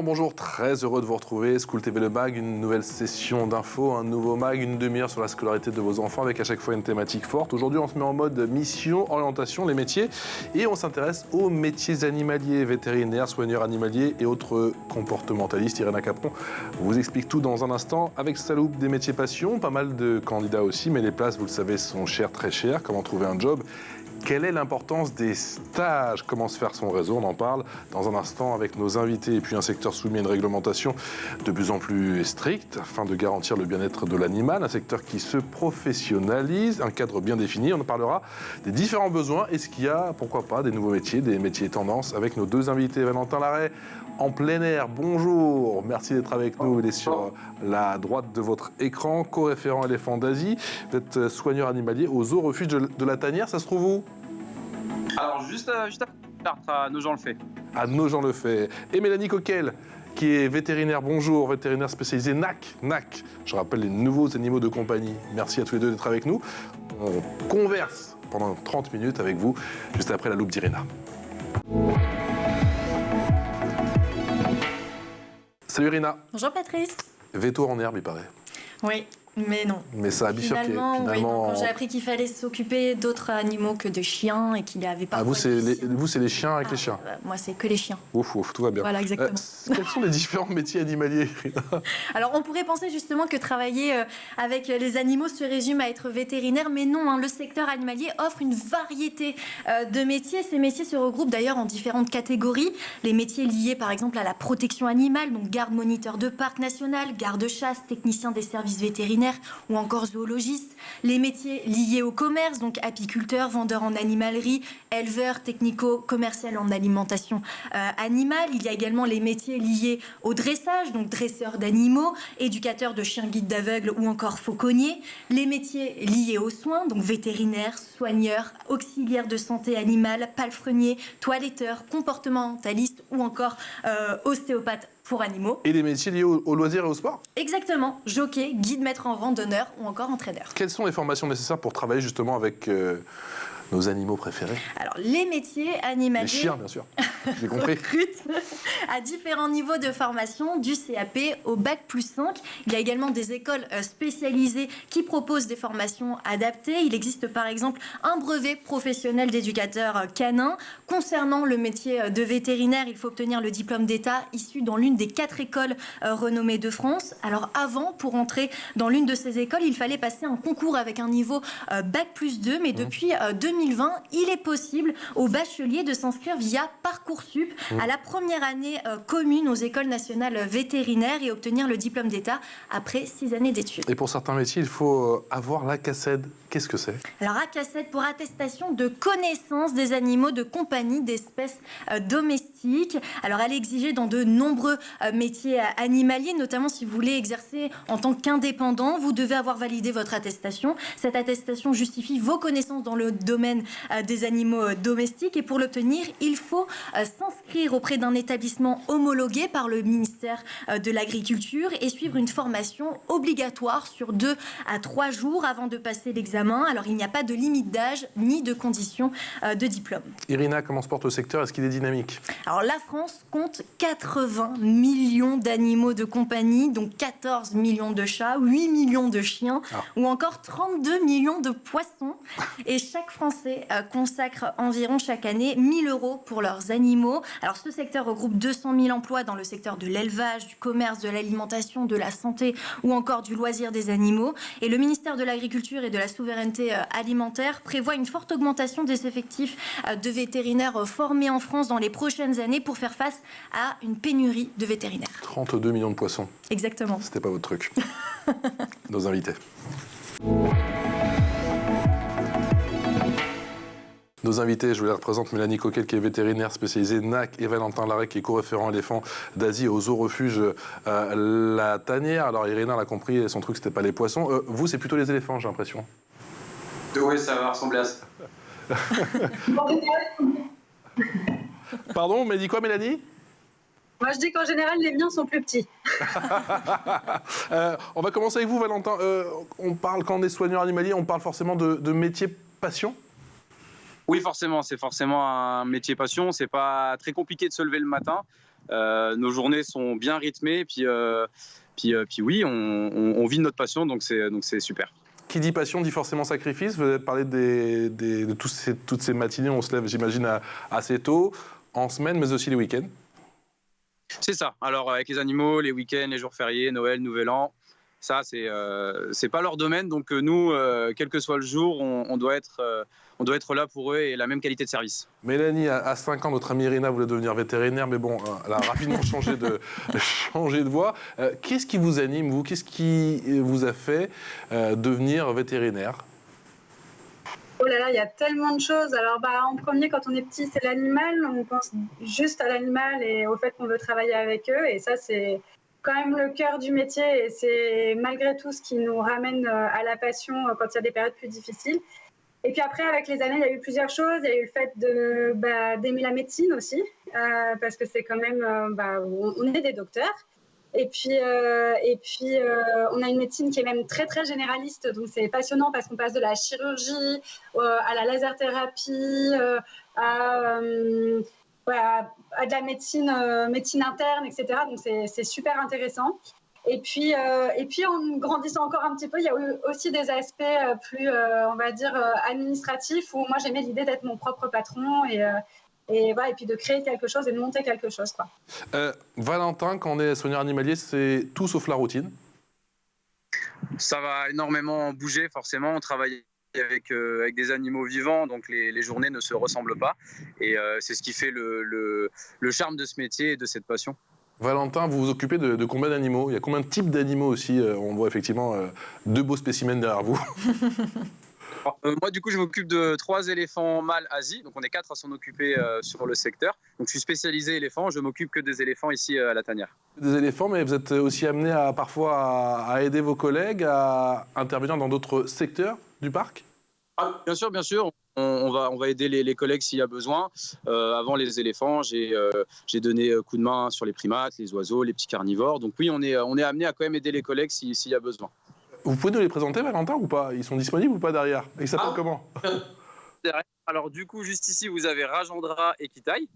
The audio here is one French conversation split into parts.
bonjour, très heureux de vous retrouver. School TV Le Mag, une nouvelle session d'infos, un nouveau mag, une demi-heure sur la scolarité de vos enfants avec à chaque fois une thématique forte. Aujourd'hui, on se met en mode mission, orientation, les métiers et on s'intéresse aux métiers animaliers, vétérinaires, soigneurs animaliers et autres comportementalistes. Irina Capron vous explique tout dans un instant avec sa loupe des métiers passion, pas mal de candidats aussi, mais les places, vous le savez, sont chères, très chères. Comment trouver un job ? Quelle est l'importance des stages? Comment se faire son réseau? On en parle dans un instant avec nos invités. Et puis un secteur soumis à une réglementation de plus en plus stricte afin de garantir le bien-être de l'animal. Un secteur qui se professionnalise, un cadre bien défini. On en parlera des différents besoins. Est-ce qu'il y a, pourquoi pas, des nouveaux métiers, des métiers tendances avec nos deux invités. Valentin Larrey, en plein air, bonjour. Merci d'être avec nous. Il est sur la droite de votre écran, co-référent éléphant d'Asie. Vous êtes soigneur animalier au zoo refuge de la Tanière. Ça se trouve où? Alors, juste à Nogent-le-Fait. À Nogent-le-Fait. Et Mélanie Coquel, qui est vétérinaire, bonjour, vétérinaire spécialisé NAC. Je rappelle les nouveaux animaux de compagnie. Merci à tous les deux d'être avec nous. On converse pendant 30 minutes avec vous, juste après la loupe d'Irina. Salut Irina. Bonjour Patrice. Veto en herbe, il paraît. Oui, mais non. Mais ça a bifurqué. Finalement... Oui, quand j'ai appris qu'il fallait s'occuper d'autres animaux que de chiens et qu'il n'y avait pas... Ah, vous, c'est les chiens avec les chiens. Moi, c'est que les chiens. Ouf, tout va bien. Voilà, exactement. Quels sont les différents métiers animaliers, Irina? Alors, on pourrait penser justement que travailler avec les animaux se résume à être vétérinaire, mais non, hein, le secteur animalier offre une variété de métiers. Ces métiers se regroupent d'ailleurs en différentes catégories. Les métiers liés, par exemple, à la protection animale, donc garde-moniteur de parc national, garde-chasse, technicien des services vétérinaires, ou encore zoologiste. Les métiers liés au commerce, donc apiculteur, vendeur en animalerie, éleveur, technico-commercial en alimentation animale. Il y a également les métiers liés au dressage, donc dresseur d'animaux, éducateur de chiens guides d'aveugles ou encore fauconnier. Les métiers liés aux soins, donc vétérinaire, soigneur, auxiliaire de santé animale, palefrenier, toiletteur, comportementaliste ou encore ostéopathe pour animaux. Et les métiers liés aux loisirs et au sport? Exactement. Jockey, guide maître en randonneur ou encore entraîneur. Quelles sont les formations nécessaires pour travailler justement avec nos animaux préférés? Alors, les métiers animaliers... Les chiens, bien sûr. J'ai compris. Recrutent à différents niveaux de formation, du CAP au Bac+5. Il y a également des écoles spécialisées qui proposent des formations adaptées. Il existe par exemple un brevet professionnel d'éducateur canin. Concernant le métier de vétérinaire, il faut obtenir le diplôme d'État issu dans l'une des 4 écoles renommées de France. Alors avant, pour entrer dans l'une de ces écoles, il fallait passer un concours avec un niveau Bac+2, mais depuis 2020, il est possible aux bacheliers de s'inscrire via Parcoursup à la première année commune aux écoles nationales vétérinaires et obtenir le diplôme d'État après 6 années d'études. Et pour certains métiers, il faut avoir l'ACACED. Qu'est-ce que c'est? Alors ACACED pour attestation de connaissance des animaux de compagnie d'espèces domestiques. Alors elle est exigée dans de nombreux métiers animaliers, notamment si vous voulez exercer en tant qu'indépendant, vous devez avoir validé votre attestation. Cette attestation justifie vos connaissances dans le domaine des animaux domestiques et pour l'obtenir, il faut s'inscrire auprès d'un établissement homologué par le ministère de l'Agriculture et suivre une formation obligatoire sur 2 à 3 jours avant de passer l'examen. Alors il n'y a pas de limite d'âge ni de conditions de diplôme. Irina, comment se porte le secteur? Est-ce qu'il est dynamique? Alors la France compte 80 millions d'animaux de compagnie, donc 14 millions de chats, 8 millions de chiens ou encore 32 millions de poissons. Et chaque Français consacre environ chaque année 1 000 € pour leurs animaux. Alors ce secteur regroupe 200 000 emplois dans le secteur de l'élevage, du commerce, de l'alimentation, de la santé ou encore du loisir des animaux. Et le ministère de l'Agriculture et de la Souveraineté alimentaire prévoit une forte augmentation des effectifs de vétérinaires formés en France dans les prochaines années pour faire face à une pénurie de vétérinaires. 32 millions de poissons. Exactement. C'était pas votre truc. Nos invités. Nos invités, je vous les représente, Mélanie Coquel qui est vétérinaire spécialisée NAC et Valentin Larrey qui est co-référent éléphant d'Asie au zoo refuge La Tanière. Alors Irina l'a compris, son truc c'était pas les poissons. Vous c'est plutôt les éléphants, j'ai l'impression. Oui, ça va ressembler à ça. Pardon, mais dit quoi Mélanie? Moi, je dis qu'en général, les miens sont plus petits. On va commencer avec vous, Valentin. On parle, quand on est soigneur animalier, on parle forcément de métier passion? Oui, forcément, c'est forcément un métier passion. C'est pas très compliqué de se lever le matin. Nos journées sont bien rythmées. Et puis oui, on vit de notre passion, donc c'est super. Qui dit passion dit forcément sacrifice. Vous avez parlé de toutes ces matinées, on se lève, j'imagine, assez tôt, en semaine, mais aussi les week-ends. C'est ça. Alors, avec les animaux, les week-ends, les jours fériés, Noël, Nouvel An, ça, c'est pas leur domaine. Donc, nous, quel que soit le jour, on doit être là pour eux et la même qualité de service. Mélanie, à 5 ans, notre amie Irina voulait devenir vétérinaire, mais bon, elle a rapidement changé de voie. Qu'est-ce qui vous anime, vous? Qu'est-ce qui vous a fait devenir vétérinaire? Oh là là, il y a tellement de choses. Alors, en premier, quand on est petit, c'est l'animal. On pense juste à l'animal et au fait qu'on veut travailler avec eux. Et ça, c'est quand même le cœur du métier. Et c'est malgré tout ce qui nous ramène à la passion quand il y a des périodes plus difficiles. Et puis après, avec les années, il y a eu plusieurs choses. Il y a eu le fait d'aimer la médecine aussi, parce que c'est quand même, on est des docteurs. Et puis, on a une médecine qui est même très, très généraliste. Donc, c'est passionnant parce qu'on passe de la chirurgie à la laser-thérapie, à de la médecine interne, etc. Donc, c'est super intéressant. Et puis, en grandissant encore un petit peu, il y a eu aussi des aspects plus, on va dire, administratifs, où moi, j'aimais l'idée d'être mon propre patron et puis de créer quelque chose et de monter quelque chose, quoi. Valentin, quand on est soigneur animalier, c'est tout sauf la routine? Ça va énormément bouger, forcément. On travaille avec des animaux vivants, donc les journées ne se ressemblent pas. Et c'est ce qui fait le charme de ce métier et de cette passion. Valentin, vous vous occupez de combien d'animaux? Il y a combien de types d'animaux aussi? On voit effectivement 2 beaux spécimens derrière vous. Moi, du coup, je m'occupe de 3 éléphants mâles Asie. Donc, on est 4 à s'en occuper sur le secteur. Donc, je suis spécialisé éléphants. Je m'occupe que des éléphants ici à la tanière. Des éléphants, mais vous êtes aussi amené parfois à aider vos collègues à intervenir dans d'autres secteurs du parc? Bien sûr, bien sûr. On va aider les collègues s'il y a besoin. Avant les éléphants, j'ai donné coup de main sur les primates, les oiseaux, les petits carnivores. Donc oui, on est amené à quand même aider les collègues s'il y a besoin. Vous pouvez nous les présenter, Valentin, ou pas? Ils sont disponibles ou pas derrière? Ils s'appellent comment? Alors du coup, juste ici, vous avez Rajendra et Kitaï.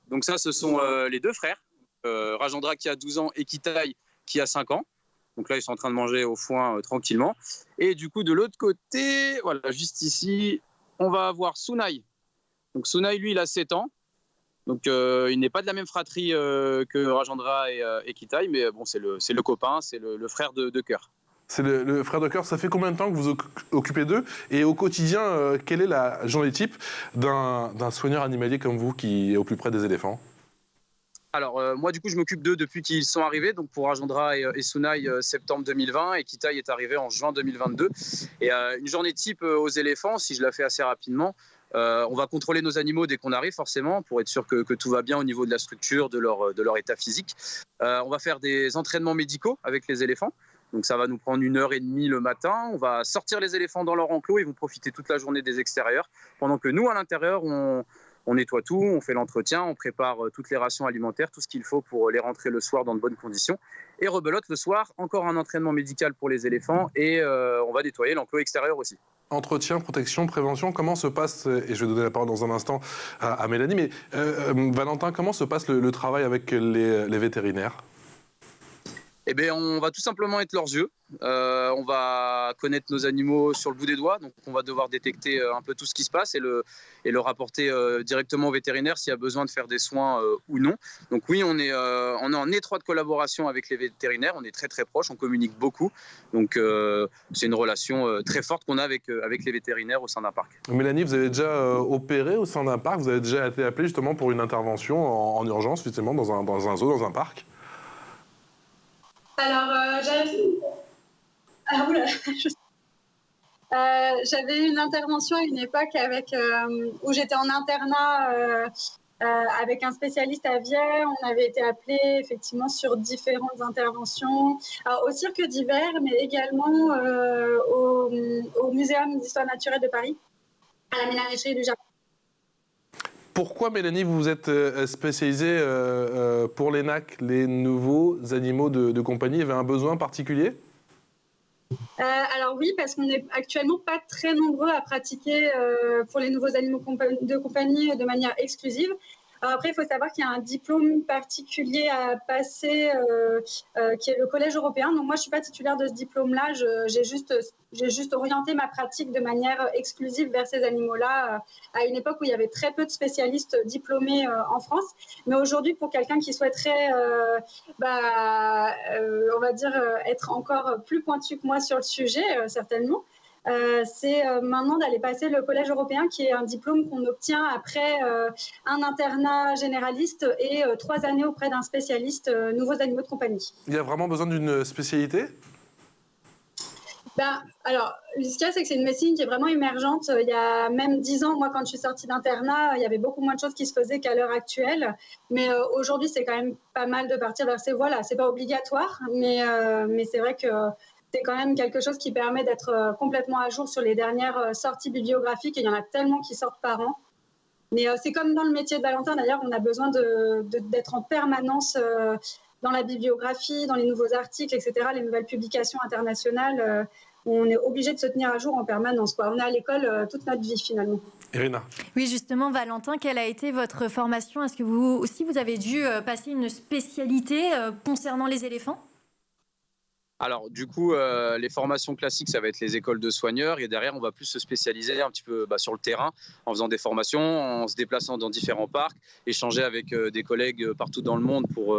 Donc ça, ce sont les 2 frères. Rajendra qui a 12 ans et Kitaï qui a 5 ans. Donc là, ils sont en train de manger au foin tranquillement. Et du coup, de l'autre côté, voilà, juste ici, on va avoir Sunai. Donc Sunai, lui, il a 7 ans. Donc il n'est pas de la même fratrie que Rajendra et Kitaï, mais bon, c'est le copain, c'est le frère de cœur. C'est le frère de cœur. Ça fait combien de temps que vous occupez d'eux? Et au quotidien, quelle est la journée type d'un soigneur animalier comme vous qui est au plus près des éléphants? Alors moi, du coup, je m'occupe d'eux depuis qu'ils sont arrivés. Donc pour Rajendra et Sunai, septembre 2020, et Kitaï est arrivé en juin 2022. Et une journée type aux éléphants, si je la fais assez rapidement, on va contrôler nos animaux dès qu'on arrive, forcément, pour être sûr que tout va bien au niveau de la structure, de leur état physique. On va faire des entraînements médicaux avec les éléphants. Donc ça va nous prendre 1h30 le matin. On va sortir les éléphants dans leur enclos. Ils vont profiter toute la journée des extérieurs. Pendant que nous, à l'intérieur, on nettoie tout, on fait l'entretien, on prépare toutes les rations alimentaires, tout ce qu'il faut pour les rentrer le soir dans de bonnes conditions. Et rebelote le soir, encore un entraînement médical pour les éléphants et on va nettoyer l'enclos extérieur aussi. Entretien, protection, prévention, comment se passe, et je vais donner la parole dans un instant à Mélanie, mais Valentin, comment se passe le travail avec les vétérinaires? Eh bien, on va tout simplement être leurs yeux. On va connaître nos animaux sur le bout des doigts. Donc, on va devoir détecter un peu tout ce qui se passe et le rapporter directement au vétérinaire s'il y a besoin de faire des soins ou non. Donc oui, on est en étroite collaboration avec les vétérinaires. On est très, très proches. On communique beaucoup. Donc, c'est une relation très forte qu'on a avec les vétérinaires au sein d'un parc. Mélanie, vous avez déjà opéré au sein d'un parc? Vous avez déjà été appelée justement pour une intervention en urgence, justement, dans un zoo, dans un parc? Alors, j'avais eu une intervention à une époque où j'étais en internat avec un spécialiste aviaire. On avait été appelé effectivement sur différentes interventions, alors, au cirque d'hiver, mais également au Muséum d'histoire naturelle de Paris, à la ménagerie du Jardin. Pourquoi, Mélanie, vous vous êtes spécialisée pour l'ENAC, les nouveaux animaux de compagnie? Il y avait un besoin particulier? Alors oui, parce qu'on n'est actuellement pas très nombreux à pratiquer pour les nouveaux animaux de compagnie de manière exclusive. Alors après, il faut savoir qu'il y a un diplôme particulier à passer qui est le Collège européen. Donc moi, je ne suis pas titulaire de ce diplôme-là. J'ai juste orienté ma pratique de manière exclusive vers ces animaux-là à une époque où il y avait très peu de spécialistes diplômés en France. Mais aujourd'hui, pour quelqu'un qui souhaiterait, on va dire, être encore plus pointu que moi sur le sujet, certainement, c'est maintenant d'aller passer le Collège européen, qui est un diplôme qu'on obtient après un internat généraliste et 3 années auprès d'un spécialiste nouveaux animaux de compagnie. Il y a vraiment besoin d'une spécialité ? Alors, ce qu'il y a, c'est que c'est une médecine qui est vraiment émergente. Il y a même 10 ans, moi, quand je suis sortie d'internat, il y avait beaucoup moins de choses qui se faisaient qu'à l'heure actuelle. Mais aujourd'hui, c'est quand même pas mal de partir vers ces voies-là. C'est pas obligatoire, mais c'est vrai que c'est quand même quelque chose qui permet d'être complètement à jour sur les dernières sorties bibliographiques. Et il y en a tellement qui sortent par an. Mais c'est comme dans le métier de Valentin, d'ailleurs, on a besoin d'être en permanence dans la bibliographie, dans les nouveaux articles, etc., les nouvelles publications internationales. On est obligé de se tenir à jour en permanence, quoi. On est à l'école toute notre vie, finalement. Irina. Oui, justement, Valentin, quelle a été votre formation ? Est-ce que vous aussi, vous avez dû passer une spécialité concernant les éléphants ? Alors du coup, les formations classiques, ça va être les écoles de soigneurs, et derrière, on va plus se spécialiser un petit peu sur le terrain, en faisant des formations, en se déplaçant dans différents parcs, échanger avec des collègues partout dans le monde pour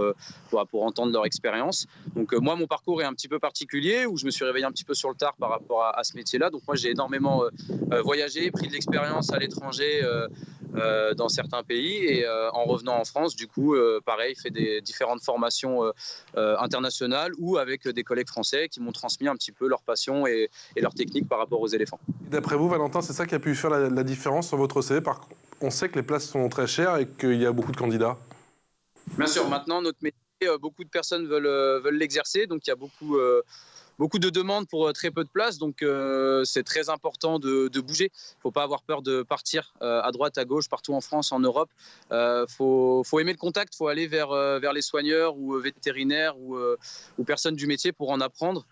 entendre leur expérience. Donc moi, mon parcours est un petit peu particulier, où je me suis réveillé un petit peu sur le tard par rapport à ce métier-là. Donc moi, j'ai énormément voyagé, pris de l'expérience à l'étranger dans certains pays, et en revenant en France, du coup, pareil, fait des différentes formations internationales ou avec des collègues français qui m'ont transmis un petit peu leur passion et leur technique par rapport aux éléphants. D'après vous, Valentin, c'est ça qui a pu faire la différence sur votre CV ? On sait que les places sont très chères et qu'il y a beaucoup de candidats. Bien sûr, maintenant, notre métier, beaucoup de personnes veulent l'exercer, donc il y a beaucoup de demandes pour très peu de places, donc c'est très important de bouger. Il ne faut pas avoir peur de partir à droite, à gauche, partout en France, en Europe. Faut aimer le contact, il faut aller vers les soigneurs ou vétérinaires ou personnes du métier pour en apprendre.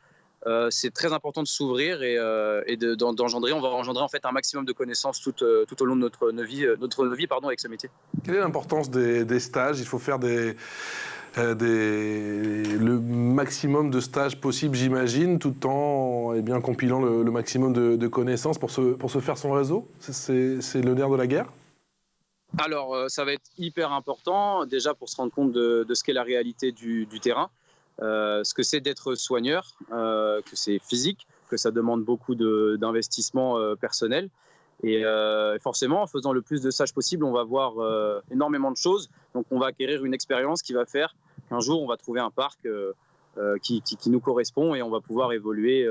C'est très important de s'ouvrir et d'engendrer. On va engendrer en fait un maximum de connaissances tout au long de notre vie avec ce métier. Quelle est l'importance des stages ? Il faut faire le maximum de stages possibles, j'imagine, tout en compilant le maximum de connaissances pour se faire son réseau. C'est le nerf de la guerre ? Alors, ça va être hyper important, déjà pour se rendre compte de ce qu'est la réalité du terrain, ce que c'est d'être soigneur, que c'est physique, que ça demande beaucoup d'investissement personnel. Et forcément, en faisant le plus de stages possible, on va voir énormément de choses. Donc, on va acquérir une expérience qui va faire qu'un jour, on va trouver un parc qui nous correspond et on va pouvoir évoluer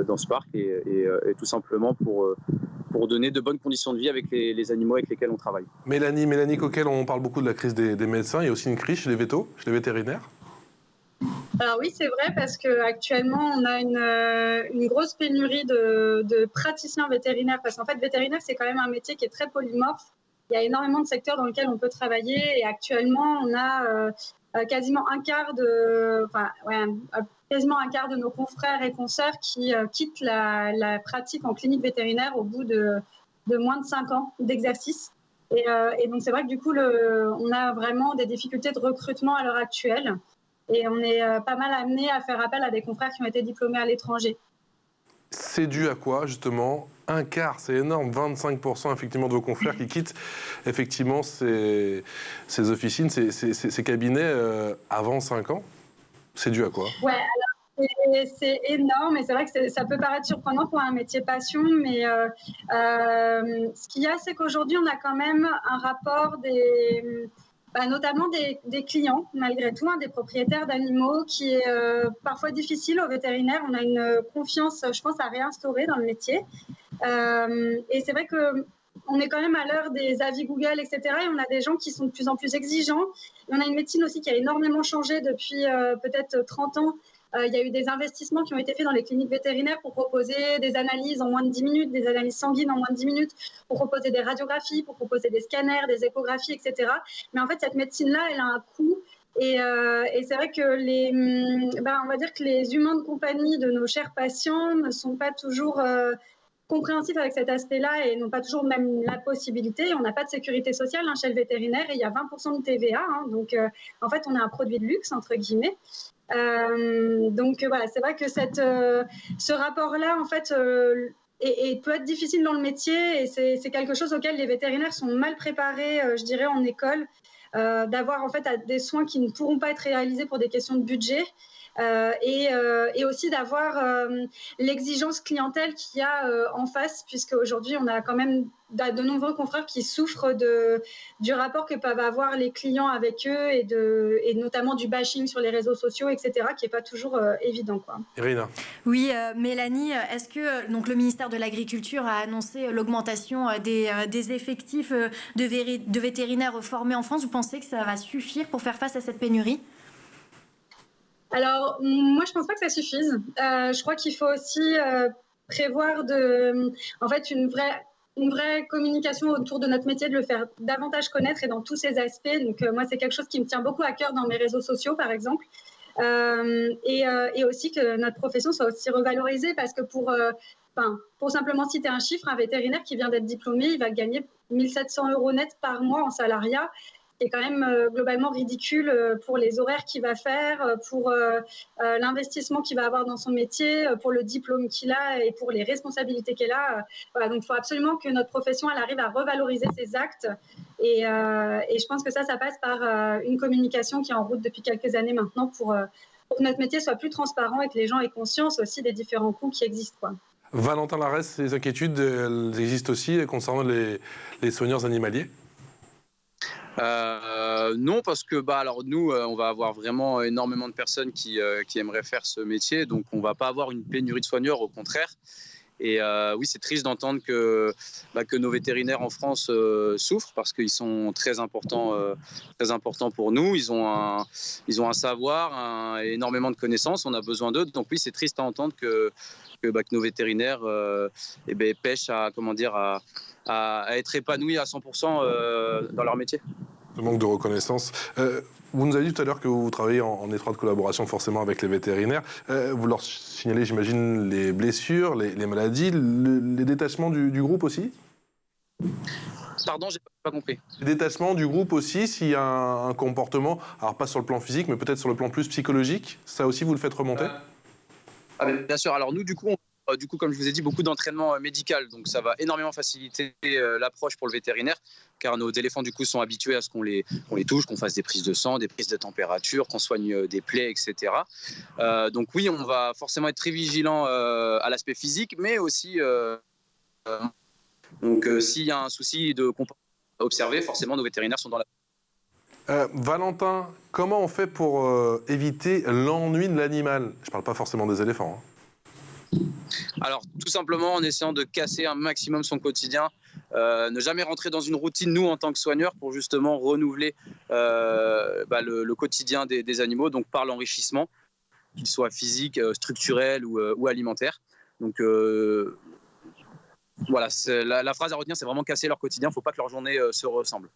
dans ce parc et tout simplement pour donner de bonnes conditions de vie avec les animaux avec lesquels on travaille. Mélanie Coquel, on parle beaucoup de la crise des médecins. Il y a aussi une crise chez les vétérinaires. Alors oui, c'est vrai, parce qu'actuellement, on a une grosse pénurie de praticiens vétérinaires, parce qu'en fait, vétérinaire, c'est quand même un métier qui est très polymorphe. Il y a énormément de secteurs dans lesquels on peut travailler, et actuellement, on a quasiment un quart de nos confrères et consoeurs qui quittent la pratique en clinique vétérinaire au bout de moins de 5 ans d'exercice. Et donc, c'est vrai que du coup, on a vraiment des difficultés de recrutement à l'heure actuelle. Et on est pas mal amené à faire appel à des confrères qui ont été diplômés à l'étranger. C'est dû à quoi, justement ? Un quart, c'est énorme, 25% effectivement de vos confrères qui quittent effectivement ces officines, ces cabinets avant 5 ans. C'est dû à quoi ? Ouais, alors c'est énorme, et c'est vrai que ça peut paraître surprenant pour un métier passion, mais ce qu'il y a, c'est qu'aujourd'hui, on a quand même un rapport notamment des clients, malgré tout, des propriétaires d'animaux, qui est parfois difficile aux vétérinaires. On a une confiance, je pense, à réinstaurer dans le métier. Et c'est vrai qu'on est quand même à l'heure des avis Google, etc. Et on a des gens qui sont de plus en plus exigeants. Et on a une médecine aussi qui a énormément changé depuis peut-être 30 ans. Il y a eu des investissements qui ont été faits dans les cliniques vétérinaires pour proposer des analyses en moins de 10 minutes, des analyses sanguines en moins de 10 minutes, pour proposer des radiographies, pour proposer des scanners, des échographies, etc. Mais en fait, cette médecine-là, elle a un coût. Et c'est vrai que on va dire que les humains de compagnie de nos chers patients ne sont pas toujours compréhensifs avec cet aspect-là et n'ont pas toujours même la possibilité. On n'a pas de sécurité sociale chez le vétérinaire et il y a 20% de TVA. Donc, en fait, on a un produit de luxe, entre guillemets. Donc, voilà, c'est vrai que ce rapport-là, en fait, et peut être difficile dans le métier et c'est quelque chose auquel les vétérinaires sont mal préparés, je dirais, en école, d'avoir en fait des soins qui ne pourront pas être réalisés pour des questions de budget. Et aussi d'avoir l'exigence clientèle qu'il y a en face, puisque aujourd'hui on a quand même de nombreux confrères qui souffrent du rapport que peuvent avoir les clients avec eux et notamment du bashing sur les réseaux sociaux, etc., qui n'est pas toujours évident, quoi. Irina. Oui, Mélanie, est-ce que donc, le ministère de l'Agriculture a annoncé l'augmentation des effectifs de vétérinaires formés en France? Vous pensez que ça va suffire pour faire face à cette pénurie? Alors, moi, je ne pense pas que ça suffise. Je crois qu'il faut aussi prévoir en fait, une vraie communication autour de notre métier, de le faire davantage connaître et dans tous ses aspects. Donc, moi, c'est quelque chose qui me tient beaucoup à cœur dans mes réseaux sociaux, par exemple. Et aussi que notre profession soit aussi revalorisée parce que pour simplement citer un chiffre, un vétérinaire qui vient d'être diplômé, il va gagner 1 700 € net par mois en salariat. C'est quand même globalement ridicule pour les horaires qu'il va faire, pour l'investissement qu'il va avoir dans son métier, pour le diplôme qu'il a et pour les responsabilités qu'il a. Voilà, donc il faut absolument que notre profession elle arrive à revaloriser ses actes. Et je pense que ça passe par une communication qui est en route depuis quelques années maintenant pour que notre métier soit plus transparent et que les gens aient conscience aussi des différents coûts qui existent, quoi. Valentin Larès, ces inquiétudes elles existent aussi concernant les soigneurs animaliers? Non, parce que alors nous, on va avoir vraiment énormément de personnes qui aimeraient faire ce métier, donc on va pas avoir une pénurie de soigneurs, au contraire. Et oui, c'est triste d'entendre que nos vétérinaires en France souffrent parce qu'ils sont très importants pour nous. Ils ont un savoir, énormément de connaissances. On a besoin d'eux. Donc oui, c'est triste à entendre que nos vétérinaires pêchent à être épanouis à 100% dans leur métier. Le manque de reconnaissance. Vous nous avez dit tout à l'heure que vous travaillez en étroite collaboration forcément avec les vétérinaires. Vous leur signalez, j'imagine, les blessures, les maladies, les détachements du groupe aussi? Pardon, j'ai pas compris. Les détachements du groupe aussi, s'il y a un comportement, alors pas sur le plan physique, mais peut-être sur le plan plus psychologique, ça aussi vous le faites remonter? Bien sûr. Alors nous, du coup, comme je vous ai dit, beaucoup d'entraînement médical. Donc ça va énormément faciliter l'approche pour le vétérinaire, car nos éléphants du coup sont habitués à ce qu'on les touche, qu'on fasse des prises de sang, des prises de température, qu'on soigne des plaies, etc. Donc oui, on va forcément être très vigilant à l'aspect physique, mais aussi s'il y a un souci de comportement à observer, forcément nos vétérinaires sont dans la... Valentin, comment on fait pour éviter l'ennui de l'animal? Je ne parle pas forcément des éléphants. Alors, tout simplement en essayant de casser un maximum son quotidien, ne jamais rentrer dans une routine, nous, en tant que soigneurs, pour justement renouveler le quotidien des animaux, donc par l'enrichissement, qu'il soit physique, structurel ou alimentaire. Donc, voilà, la phrase à retenir, c'est vraiment casser leur quotidien, il ne faut pas que leur journée se ressemble.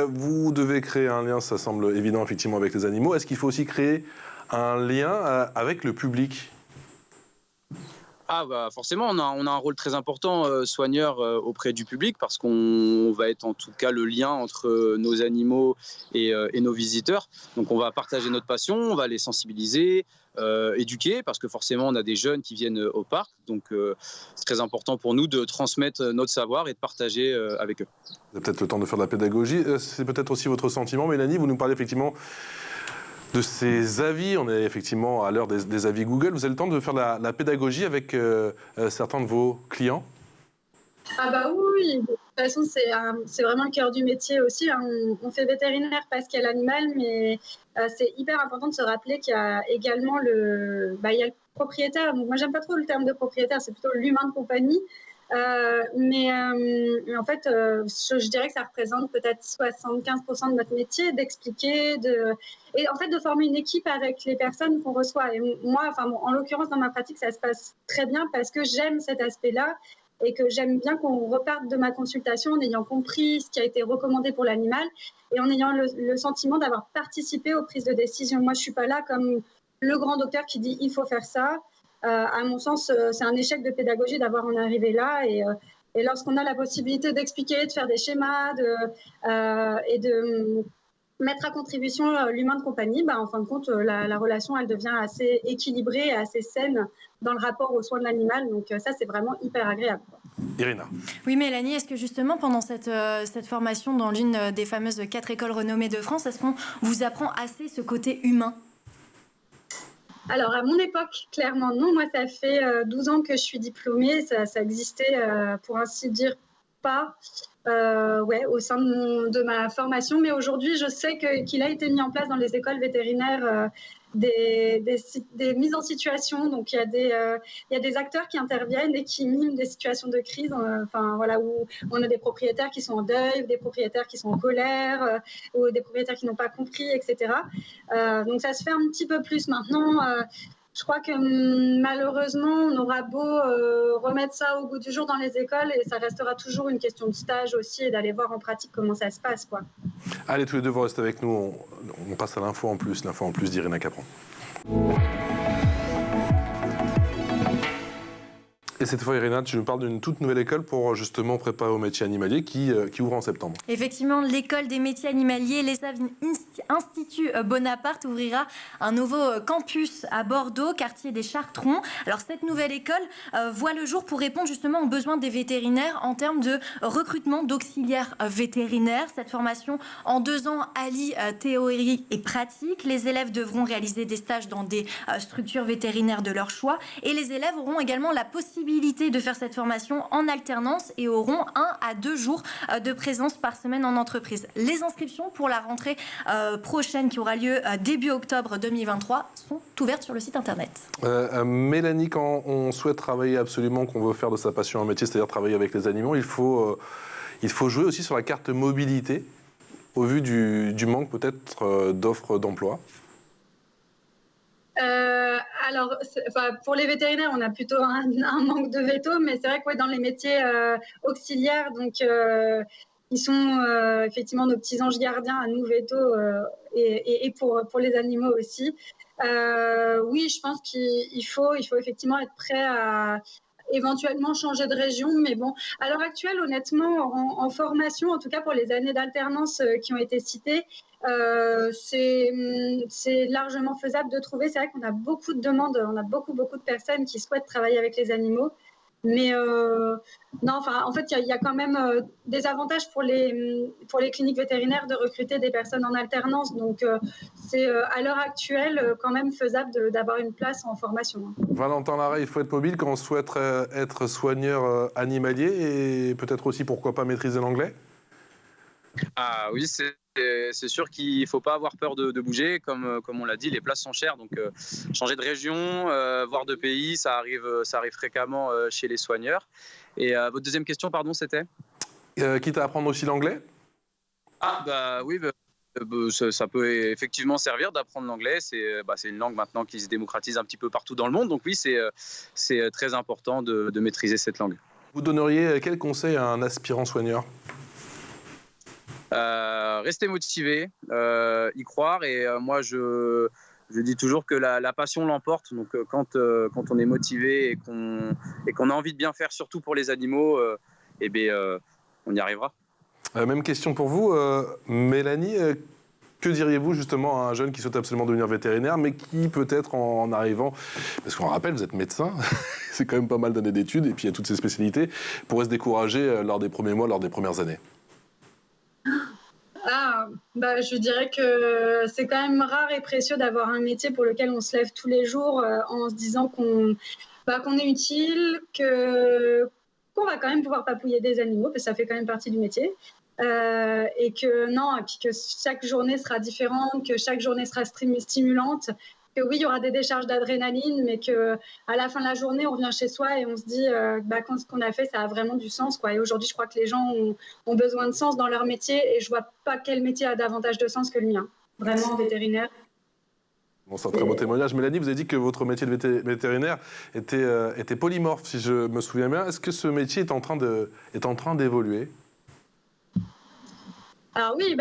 Vous devez créer un lien, ça semble évident, effectivement, avec les animaux. Est-ce qu'il faut aussi créer un lien avec le public ? Forcément, on a un rôle très important, soigneur, auprès du public, parce qu'on va être en tout cas le lien entre nos animaux et nos visiteurs. Donc on va partager notre passion, on va les sensibiliser, éduquer, parce que forcément on a des jeunes qui viennent au parc. Donc c'est très important pour nous de transmettre notre savoir et de partager avec eux. Vous avez peut-être le temps de faire de la pédagogie. C'est peut-être aussi votre sentiment, Mélanie. Vous nous parlez effectivement de ces avis. On est effectivement à l'heure des avis Google. Vous avez le temps de faire la pédagogie avec certains de vos clients? Oui, de toute façon c'est vraiment le cœur du métier aussi. On fait vétérinaire parce qu'il y a l'animal, mais c'est hyper important de se rappeler qu'il y a également le propriétaire. Donc moi j'aime pas trop le terme de propriétaire, c'est plutôt l'humain de compagnie. Mais en fait, je dirais que ça représente peut-être 75% de notre métier, d'expliquer, et en fait de former une équipe avec les personnes qu'on reçoit. Et moi, en l'occurrence, dans ma pratique, ça se passe très bien parce que j'aime cet aspect-là et que j'aime bien qu'on reparte de ma consultation en ayant compris ce qui a été recommandé pour l'animal et en ayant le sentiment d'avoir participé aux prises de décision. Moi, je suis pas là comme le grand docteur qui dit il faut faire ça. à mon sens, c'est un échec de pédagogie d'avoir en arrivé là. Et lorsqu'on a la possibilité d'expliquer, de faire des schémas et de mettre à contribution l'humain de compagnie, en fin de compte, la relation, elle devient assez équilibrée et assez saine dans le rapport aux soins de l'animal. Donc ça, c'est vraiment hyper agréable. Irina. Oui, Mélanie, est-ce que justement, pendant cette formation dans l'une des fameuses 4 écoles renommées de France, est-ce qu'on vous apprend assez ce côté humain ? Alors, à mon époque, clairement, non. Moi, ça fait 12 ans que je suis diplômée. Ça existait, pour ainsi dire, pas au sein de ma formation. Mais aujourd'hui, je sais qu'il a été mis en place dans les écoles vétérinaires des mises en situation. Donc, il y a des acteurs qui interviennent et qui miment des situations de crise, où on a des propriétaires qui sont en deuil, des propriétaires qui sont en colère, ou des propriétaires qui n'ont pas compris, etc. Donc, ça se fait un petit peu plus maintenant. Je crois que malheureusement, on aura beau remettre ça au goût du jour dans les écoles, et ça restera toujours une question de stage aussi et d'aller voir en pratique comment ça se passe, quoi. Allez, tous les deux, vous restez avec nous. On passe à l'info en plus d'Irina Capron. Et cette fois, Irina, tu nous parles d'une toute nouvelle école pour justement préparer au métier animalier qui ouvre en septembre. Effectivement, l'école des métiers animaliers, l'ESAV Institut Bonaparte, ouvrira un nouveau campus à Bordeaux, quartier des Chartrons. Alors, cette nouvelle école voit le jour pour répondre justement aux besoins des vétérinaires en termes de recrutement d'auxiliaires vétérinaires. Cette formation en 2 ans allie théorie et pratique. Les élèves devront réaliser des stages dans des structures vétérinaires de leur choix, et les élèves auront également la possibilité de faire cette formation en alternance et auront 1 à 2 jours de présence par semaine en entreprise. Les inscriptions pour la rentrée prochaine qui aura lieu début octobre 2023 sont ouvertes sur le site internet. Mélanie, quand on souhaite travailler absolument, qu'on veut faire de sa passion un métier, c'est-à-dire travailler avec les animaux, il faut jouer aussi sur la carte mobilité au vu du manque peut-être d'offres d'emploi. Pour les vétérinaires, on a plutôt un manque de vétos, mais c'est vrai que dans les métiers auxiliaires, donc ils sont effectivement nos petits anges gardiens à nous, vétos, et pour les animaux aussi. Oui, je pense qu'il faut effectivement être prêt à éventuellement changer de région, mais bon, à l'heure actuelle, honnêtement, en formation, en tout cas pour les années d'alternance qui ont été citées, c'est largement faisable de trouver. C'est vrai qu'on a beaucoup de demandes, on a beaucoup de personnes qui souhaitent travailler avec les animaux, mais en fait, il y a quand même des avantages pour les cliniques vétérinaires de recruter des personnes en alternance, donc c'est à l'heure actuelle quand même faisable d'avoir une place en formation. Valentin Larrey, il faut être mobile quand on souhaite être soigneur animalier, et peut-être aussi, pourquoi pas, maîtriser l'anglais. Ah oui, c'est sûr qu'il ne faut pas avoir peur de bouger. Comme on l'a dit, les places sont chères. Donc, changer de région, voire de pays, ça arrive fréquemment chez les soigneurs. Et votre deuxième question, pardon, c'était quitte à apprendre aussi l'anglais. Oui, ça peut effectivement servir d'apprendre l'anglais. C'est une langue maintenant qui se démocratise un petit peu partout dans le monde. Donc oui, c'est très important de maîtriser cette langue. Vous donneriez quel conseil à un aspirant soigneur ? Rester motivé, y croire, et moi je dis toujours que la passion l'emporte. Donc quand on est motivé et qu'on a envie de bien faire, surtout pour les animaux, on y arrivera. Même question pour vous, Mélanie. Que diriez-vous justement à un jeune qui souhaite absolument devenir vétérinaire, mais qui peut-être en arrivant, parce qu'on rappelle, vous êtes médecin, c'est quand même pas mal d'années d'études, et puis il y a toutes ces spécialités, pourrait se décourager lors des premiers mois, lors des premières années? Je dirais que c'est quand même rare et précieux d'avoir un métier pour lequel on se lève tous les jours en se disant qu'on est utile, qu'on va quand même pouvoir papouiller des animaux, parce que ça fait quand même partie du métier. Et que chaque journée sera différente, que chaque journée sera stimulante, que oui, il y aura des décharges d'adrénaline, mais qu'à la fin de la journée, on revient chez soi et on se dit ce qu'on a fait, ça a vraiment du sens, quoi. Et aujourd'hui, je crois que les gens ont besoin de sens dans leur métier, et je vois pas quel métier a davantage de sens que le mien, vraiment vétérinaire. Bon, c'est un très beau témoignage. Mélanie, vous avez dit que votre métier de vétérinaire était polymorphe, si je me souviens bien. Est-ce que ce métier est en train d'évoluer ? Alors oui,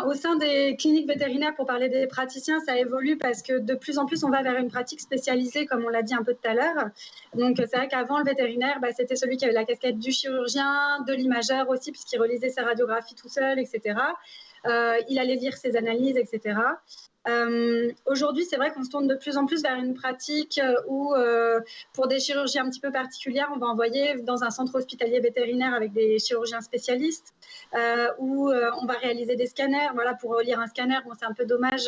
au sein des cliniques vétérinaires, pour parler des praticiens, ça évolue parce que de plus en plus, on va vers une pratique spécialisée, comme on l'a dit un peu tout à l'heure. Donc c'est vrai qu'avant, le vétérinaire, c'était celui qui avait la casquette du chirurgien, de l'imageur aussi, puisqu'il relisait ses radiographies tout seul, etc. Il allait lire ses analyses, etc. Aujourd'hui, c'est vrai qu'on se tourne de plus en plus vers une pratique où, pour des chirurgies un petit peu particulières, on va envoyer dans un centre hospitalier vétérinaire avec des chirurgiens spécialistes, où on va réaliser des scanners. Voilà, pour relire un scanner, c'est un peu dommage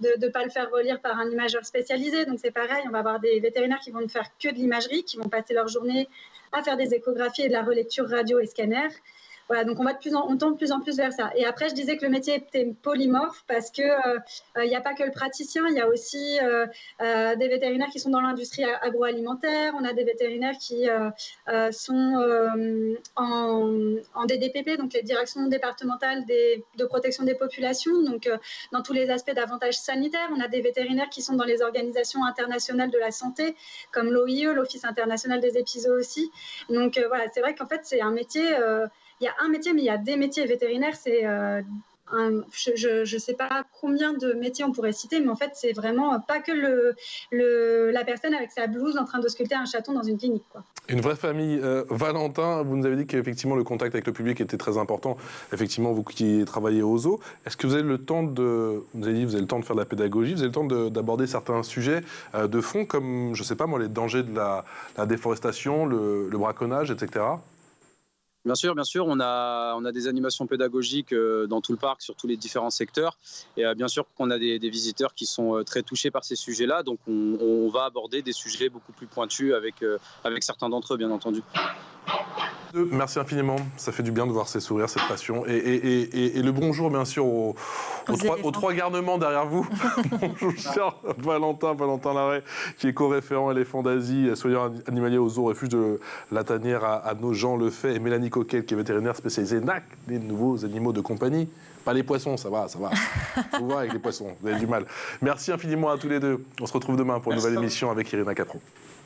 de ne pas le faire relire par un imageur spécialisé. Donc c'est pareil, on va avoir des vétérinaires qui vont ne faire que de l'imagerie, qui vont passer leur journée à faire des échographies et de la relecture radio et scanner. Voilà, donc on tend de plus en plus vers ça. Et après, je disais que le métier était polymorphe parce que il n'y a pas que le praticien, il y a aussi des vétérinaires qui sont dans l'industrie agroalimentaire. On a des vétérinaires qui sont en DDPP, donc les directions départementales de protection des populations, donc dans tous les aspects d'avantages sanitaires. On a des vétérinaires qui sont dans les organisations internationales de la santé, comme l'OIE, l'Office international des épizoos aussi. Donc voilà, c'est vrai qu'en fait, c'est un métier... Il y a un métier, mais il y a des métiers vétérinaires. Je ne sais pas combien de métiers on pourrait citer, mais en fait, c'est vraiment pas que la personne avec sa blouse en train de sculpter un chaton dans une clinique, quoi. Une vraie famille. Valentin, vous nous avez dit qu'effectivement le contact avec le public était très important. Effectivement, vous qui travaillez au zoo, est-ce que vous avez le temps vous avez dit, vous avez le temps de faire de la pédagogie, vous avez le temps d'aborder certains sujets de fond, comme, je ne sais pas moi, les dangers de la déforestation, le braconnage, etc. Bien sûr, on a des animations pédagogiques dans tout le parc, sur tous les différents secteurs. Et bien sûr qu'on a des visiteurs qui sont très touchés par ces sujets-là. Donc on va aborder des sujets beaucoup plus pointus avec certains d'entre eux, bien entendu. Merci infiniment, ça fait du bien de voir ces sourires, cette passion. Et le bonjour, bien sûr, aux trois garnements derrière vous. Bonjour, cher Valentin Larrey, qui est co-référent éléphant d'Asie, soigneur animalier au zoo refuge de la Tanière à Nogent-le-Fait, et Mélanie Coquel, qui est vétérinaire spécialisée NAC, des nouveaux animaux de compagnie. Pas les poissons, ça va. Vous voir avec les poissons, vous avez du mal. Merci infiniment à tous les deux. On se retrouve demain pour une nouvelle émission avec Irina Capron.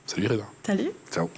Salut Irina. Salut. Ciao.